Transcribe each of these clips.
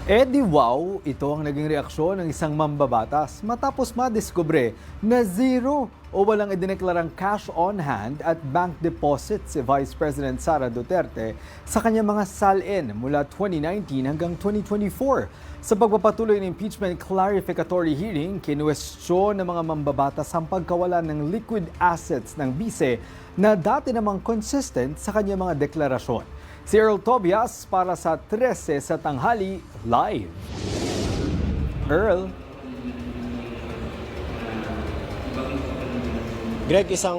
Di wow, ito ang naging reaksyon ng isang mambabatas matapos madiskubre na zero o walang idineklarang cash on hand at bank deposit si Vice President Sara Duterte sa kanyang mga salin mula 2019 hanggang 2024. Sa pagpapatuloy ng impeachment clarificatory hearing, kinuwestiyon ng mga mambabatas ang pagkawalan ng liquid assets ng bise na dati namang consistent sa kanyang mga deklarasyon. Si Earl Tobias para sa 13 sa tanghali live. Earl. Greg, isang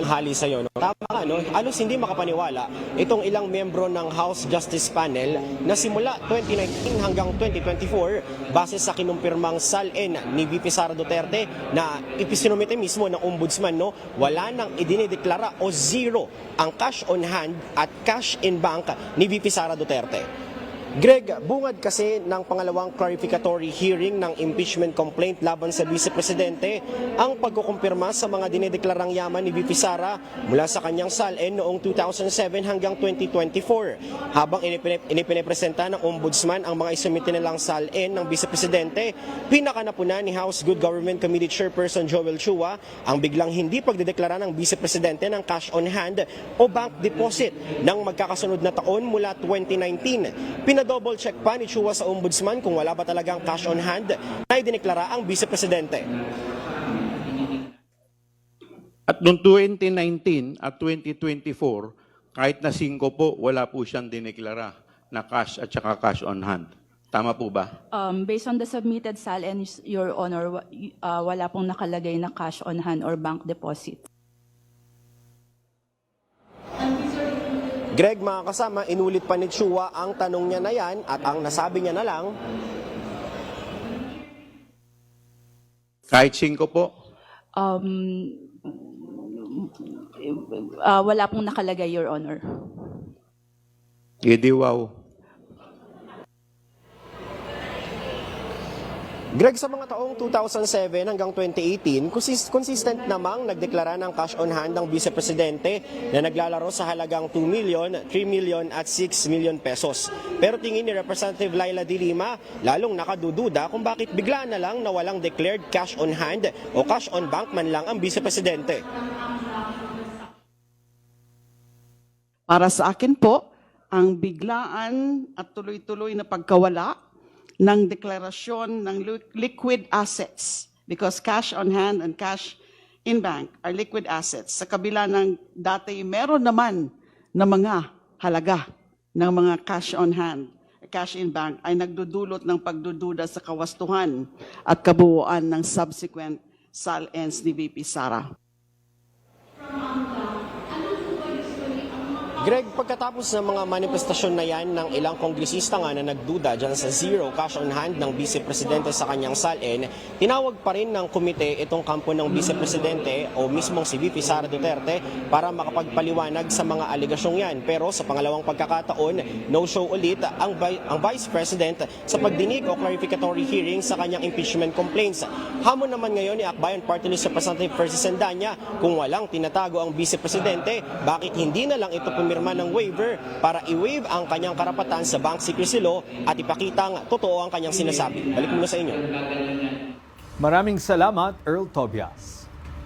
tanghali sa iyo. No? Tama nga, no? Halos hindi makapaniwala itong ilang membro ng House Justice Panel na simula 2019 hanggang 2024 base sa kinumpirmang salin ni VP Sara Duterte na ipisinumite mismo ng Ombudsman, no? Wala nang idinideklara o zero ang cash on hand at cash in bank ni VP Sara Duterte. Greg, bungad kasi ng pangalawang clarificatory hearing ng impeachment complaint laban sa Vice Presidente ang pagkukumpirma sa mga dinedeklarang yaman ni VP Sara mula sa kanyang salin noong 2007 hanggang 2024. Habang inipinepresenta ng Ombudsman ang mga isumite nilang salin ng Vice Presidente, pinakanapunan ni House Good Government Committee Chairperson Joel Chua ang biglang hindi pagdedeklara ng Vice Presidente ng cash on hand o bank deposit ng magkakasunod na taon mula 2019. Double check pa ni Chua sa Ombudsman kung wala ba talagang cash on hand na idineklara ang Vice Presidente. At noong 2019 at 2024, kahit na 5 po, wala po siyang dineklara na cash at saka cash on hand. Tama po ba? Based on the submitted SALN, Your Honor, wala pong nakalagay na cash on hand or bank deposit. Greg, mga kasama, inulit pa ni Chua ang tanong niya na yan at ang nasabi niya na lang, Kahit 5 po? Wala pong nakalagay, Your Honor. Wow. Greg, sa mga taong 2007 hanggang 2018, consistent namang nagdeklara ng cash on hand ng Vice Presidente na naglalaro sa halagang 2 million, 3 million at 6 million pesos. Pero tingin ni Representative Laila De Lima, lalong nakadududa kung bakit bigla na lang na walang declared cash on hand o cash on bank man lang ang Vice Presidente. Para sa akin po, ang biglaan at tuloy-tuloy na pagkawala ng deklarasyon ng liquid assets, because cash on hand and cash in bank are liquid assets. Sa kabila ng dati meron naman na mga halaga ng mga cash on hand, cash in bank ay nagdudulot ng pagdududa sa kawastuhan at kabuuan ng subsequent SALNs ni VP Sara. Greg, pagkatapos ng mga manifestasyon na yan ng ilang kongresista nga na nagduda dyan sa zero cash on hand ng Vice Presidente sa kanyang salin, tinawag pa rin ng komite itong kampo ng Vice Presidente o mismong si VP Sara Duterte para makapagpaliwanag sa mga aligasyong yan. Pero sa pangalawang pagkakataon, no-show ulit ang Vice President sa pagdinig o clarificatory hearing sa kanyang impeachment complaints. Hamon naman ngayon ni Akbayan Party List Representative Percy Sandanya kung walang tinatago ang Vice Presidente, bakit hindi na lang ito pumirma ng waiver para i-waive ang kanyang karapatan sa bank secrecy law at ipakitang totoo ang kanyang sinasabi. Balik muna sa inyo. Maraming salamat, Earl Tobias.